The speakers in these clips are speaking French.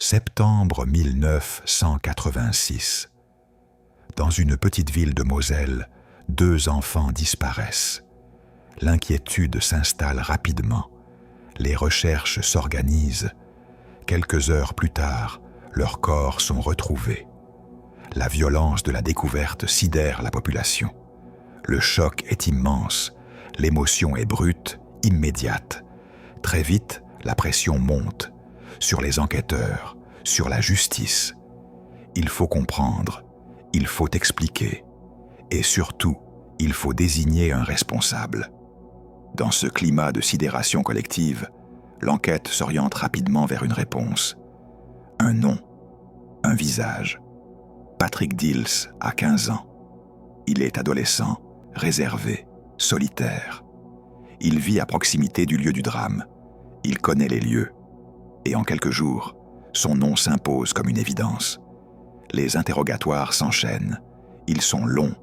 Septembre 1986. Dans une petite ville de Moselle, 2 enfants disparaissent. L'inquiétude s'installe rapidement. Les recherches s'organisent. Quelques heures plus tard, leurs corps sont retrouvés. La violence de la découverte sidère la population. Le choc est immense. L'émotion est brute, immédiate. Très vite, la pression monte. Sur les enquêteurs, sur la justice. Il faut comprendre, il faut expliquer, et surtout, il faut désigner un responsable. Dans ce climat de sidération collective, l'enquête s'oriente rapidement vers une réponse. Un nom, un visage. Patrick Dills a 15 ans. Il est adolescent, réservé, solitaire. Il vit à proximité du lieu du drame. Il connaît les lieux. Et en quelques jours, son nom s'impose comme une évidence. Les interrogatoires s'enchaînent. Ils sont longs,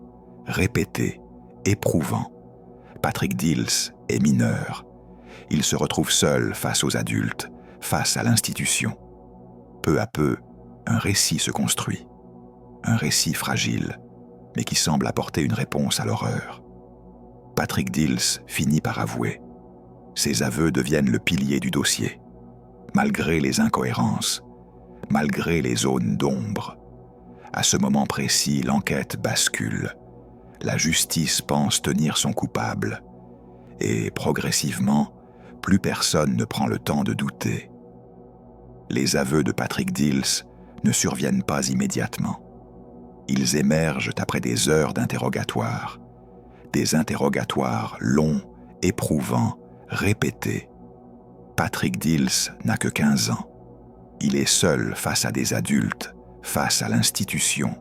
répétés, éprouvants. Patrick Dills est mineur. Il se retrouve seul face aux adultes, face à l'institution. Peu à peu, un récit se construit. Un récit fragile, mais qui semble apporter une réponse à l'horreur. Patrick Dills finit par avouer. Ses aveux deviennent le pilier du dossier. Malgré les incohérences, malgré les zones d'ombre. À ce moment précis, l'enquête bascule. La justice pense tenir son coupable. Et progressivement, plus personne ne prend le temps de douter. Les aveux de Patrick Dills ne surviennent pas immédiatement. Ils émergent après des heures d'interrogatoire. Des interrogatoires longs, éprouvants, répétés. Patrick Dills n'a que 15 ans. Il est seul face à des adultes, face à l'institution.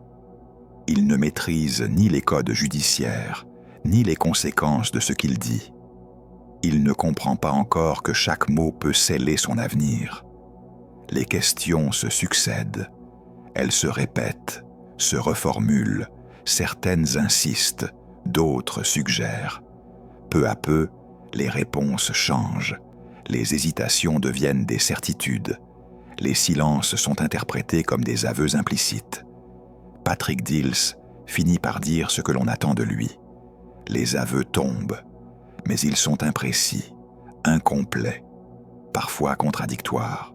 Il ne maîtrise ni les codes judiciaires, ni les conséquences de ce qu'il dit. Il ne comprend pas encore que chaque mot peut sceller son avenir. Les questions se succèdent. Elles se répètent, se reformulent. Certaines insistent, d'autres suggèrent. Peu à peu, les réponses changent. Les hésitations deviennent des certitudes. Les silences sont interprétés comme des aveux implicites. Patrick Dills finit par dire ce que l'on attend de lui. Les aveux tombent, mais ils sont imprécis, incomplets, parfois contradictoires.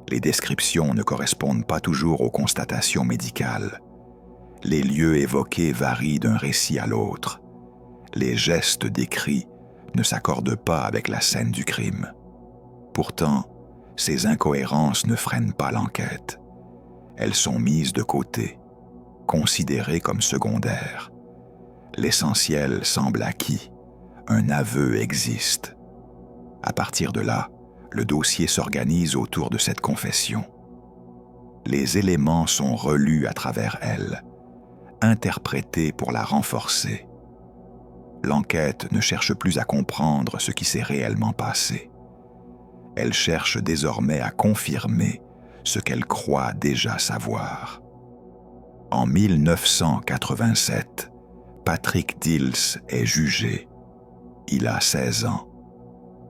Les descriptions ne correspondent pas toujours aux constatations médicales. Les lieux évoqués varient d'un récit à l'autre. Les gestes décrits ne s'accordent pas avec la scène du crime. Pourtant, ces incohérences ne freinent pas l'enquête. Elles sont mises de côté, considérées comme secondaires. L'essentiel semble acquis. Un aveu existe. À partir de là, le dossier s'organise autour de cette confession. Les éléments sont relus à travers elle, interprétés pour la renforcer. L'enquête ne cherche plus à comprendre ce qui s'est réellement passé. Elle cherche désormais à confirmer ce qu'elle croit déjà savoir. En 1987, Patrick Dills est jugé. Il a 16 ans.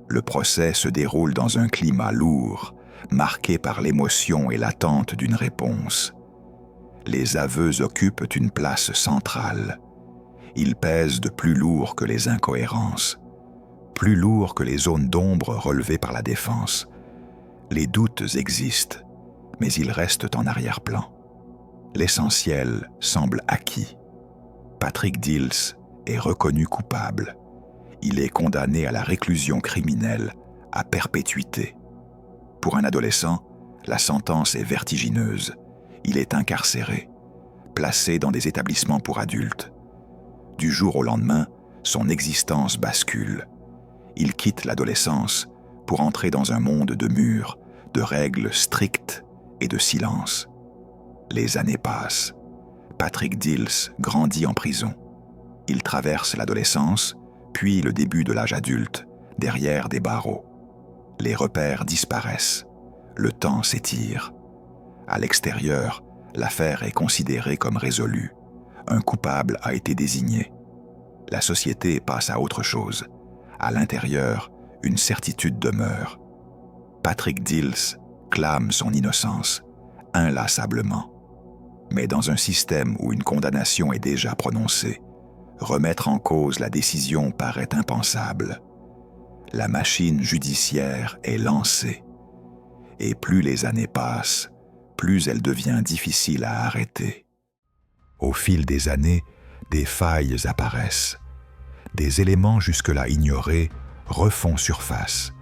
Le procès se déroule dans un climat lourd, marqué par l'émotion et l'attente d'une réponse. Les aveux occupent une place centrale. Ils pèsent de plus lourd que les incohérences, plus lourd que les zones d'ombre relevées par la défense. Les doutes existent, mais ils restent en arrière-plan. L'essentiel semble acquis. Patrick Dills est reconnu coupable. Il est condamné à la réclusion criminelle à perpétuité. Pour un adolescent, la sentence est vertigineuse. Il est incarcéré, placé dans des établissements pour adultes. Du jour au lendemain, son existence bascule. Il quitte l'adolescence pour entrer dans un monde de murs, de règles strictes et de silence. Les années passent. Patrick Dills grandit en prison. Il traverse l'adolescence, puis le début de l'âge adulte, derrière des barreaux. Les repères disparaissent. Le temps s'étire. À l'extérieur, l'affaire est considérée comme résolue. Un coupable a été désigné. La société passe à autre chose. À l'intérieur, une certitude demeure. Patrick Dills clame son innocence, inlassablement. Mais dans un système où une condamnation est déjà prononcée, remettre en cause la décision paraît impensable. La machine judiciaire est lancée. Et plus les années passent, plus elle devient difficile à arrêter. Au fil des années, des failles apparaissent. Des éléments jusque-là ignorés refont surface.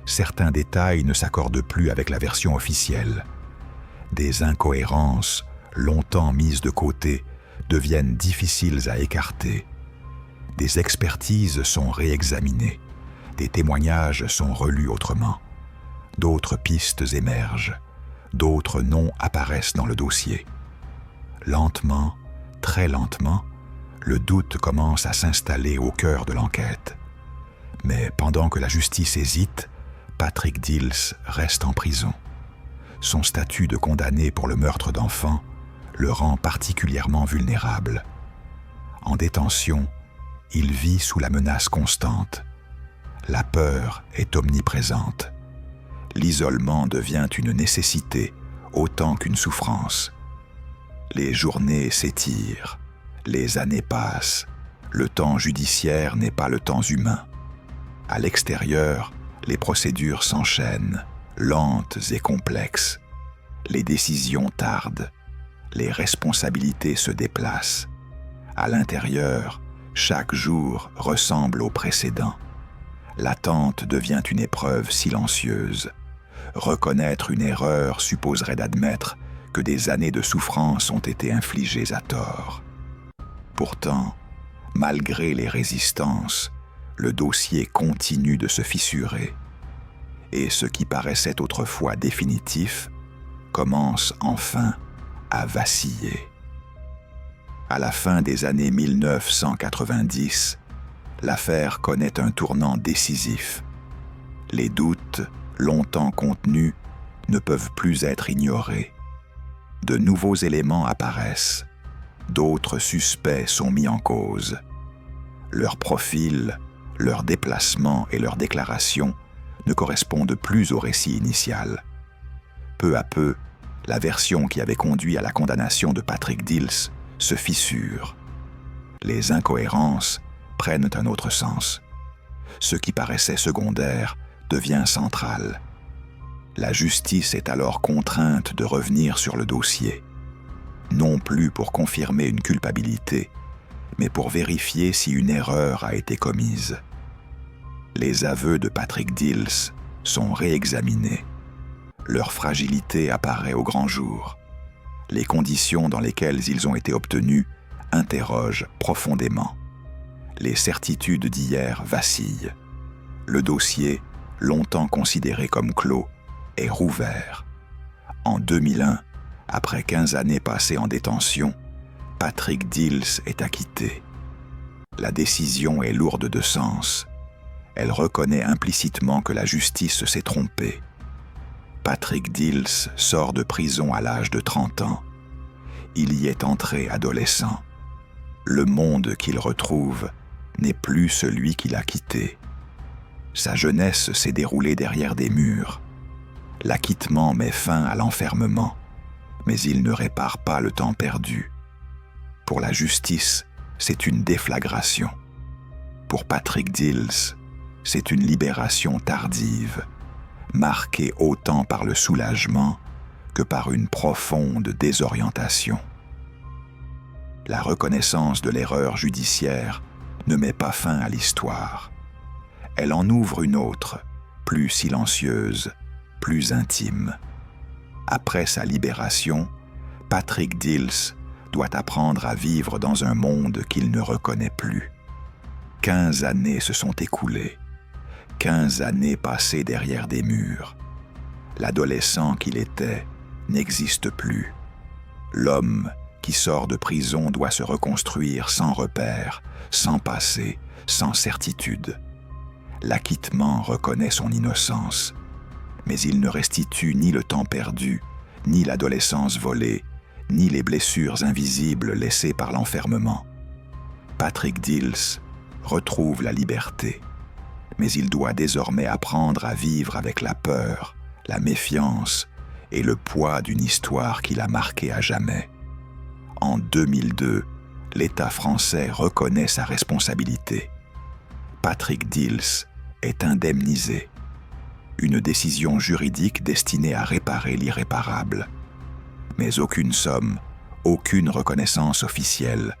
Certains détails ne s'accordent plus avec la version officielle. Des incohérences, longtemps mises de côté, deviennent difficiles à écarter. Des expertises sont réexaminées. Des témoignages sont relus autrement. D'autres pistes émergent. D'autres noms apparaissent dans le dossier. Lentement, très lentement, le doute commence à s'installer au cœur de l'enquête. Mais pendant que la justice hésite, Patrick Dills reste en prison. Son statut de condamné pour le meurtre d'enfants le rend particulièrement vulnérable. En détention, il vit sous la menace constante. La peur est omniprésente. L'isolement devient une nécessité autant qu'une souffrance. Les journées s'étirent, les années passent, le temps judiciaire n'est pas le temps humain. À l'extérieur, les procédures s'enchaînent, lentes et complexes. Les décisions tardent, les responsabilités se déplacent. À l'intérieur, chaque jour ressemble au précédent. L'attente devient une épreuve silencieuse. Reconnaître une erreur supposerait d'admettre que des années de souffrance ont été infligées à tort. Pourtant, malgré les résistances, le dossier continue de se fissurer. Et ce qui paraissait autrefois définitif commence enfin à vaciller. À la fin des années 1990, l'affaire connaît un tournant décisif. Les doutes, longtemps contenus, ne peuvent plus être ignorés. De nouveaux éléments apparaissent. D'autres suspects sont mis en cause. Leur profil, leurs déplacements et leurs déclarations ne correspondent plus au récit initial. Peu à peu, la version qui avait conduit à la condamnation de Patrick Dills se fissure. Les incohérences prennent un autre sens. Ce qui paraissait secondaire devient central. La justice est alors contrainte de revenir sur le dossier, non plus pour confirmer une culpabilité, mais pour vérifier si une erreur a été commise. Les aveux de Patrick Dills sont réexaminés. Leur fragilité apparaît au grand jour. Les conditions dans lesquelles ils ont été obtenus interrogent profondément. Les certitudes d'hier vacillent. Le dossier, longtemps considéré comme clos, est rouvert. En 2001, après 15 années passées en détention, Patrick Dills est acquitté. La décision est lourde de sens. Elle reconnaît implicitement que la justice s'est trompée. Patrick Dills sort de prison à l'âge de 30 ans. Il y est entré adolescent. Le monde qu'il retrouve n'est plus celui qu'il a quitté. Sa jeunesse s'est déroulée derrière des murs. L'acquittement met fin à l'enfermement, mais il ne répare pas le temps perdu. Pour la justice, c'est une déflagration. Pour Patrick Dills, c'est une libération tardive, marquée autant par le soulagement que par une profonde désorientation. La reconnaissance de l'erreur judiciaire ne met pas fin à l'histoire. Elle en ouvre une autre, plus silencieuse, plus intime. Après sa libération, Patrick Dills doit apprendre à vivre dans un monde qu'il ne reconnaît plus. 15 années se sont écoulées. 15 années passées derrière des murs. L'adolescent qu'il était n'existe plus. L'homme qui sort de prison doit se reconstruire sans repère, sans passé, sans certitude. L'acquittement reconnaît son innocence, mais il ne restitue ni le temps perdu, ni l'adolescence volée, ni les blessures invisibles laissées par l'enfermement. Patrick Dills retrouve la liberté, mais il doit désormais apprendre à vivre avec la peur, la méfiance et le poids d'une histoire qui l'a marqué à jamais. En 2002, l'État français reconnaît sa responsabilité. Patrick Dils est indemnisé. Une décision juridique destinée à réparer l'irréparable. Mais aucune somme, aucune reconnaissance officielle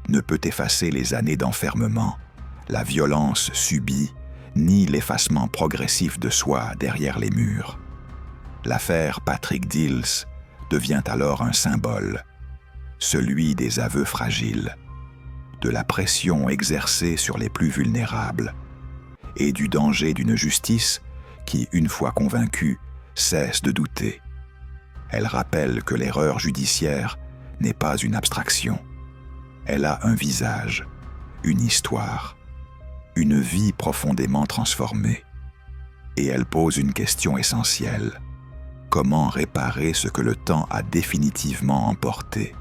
ne peut effacer les années d'enfermement, la violence subie, ni l'effacement progressif de soi derrière les murs. L'affaire Patrick Dils devient alors un symbole, celui des aveux fragiles, de la pression exercée sur les plus vulnérables et du danger d'une justice qui, une fois convaincue, cesse de douter. Elle rappelle que l'erreur judiciaire n'est pas une abstraction. Elle a un visage, une histoire, une vie profondément transformée. Et elle pose une question essentielle. Comment réparer ce que le temps a définitivement emporté ?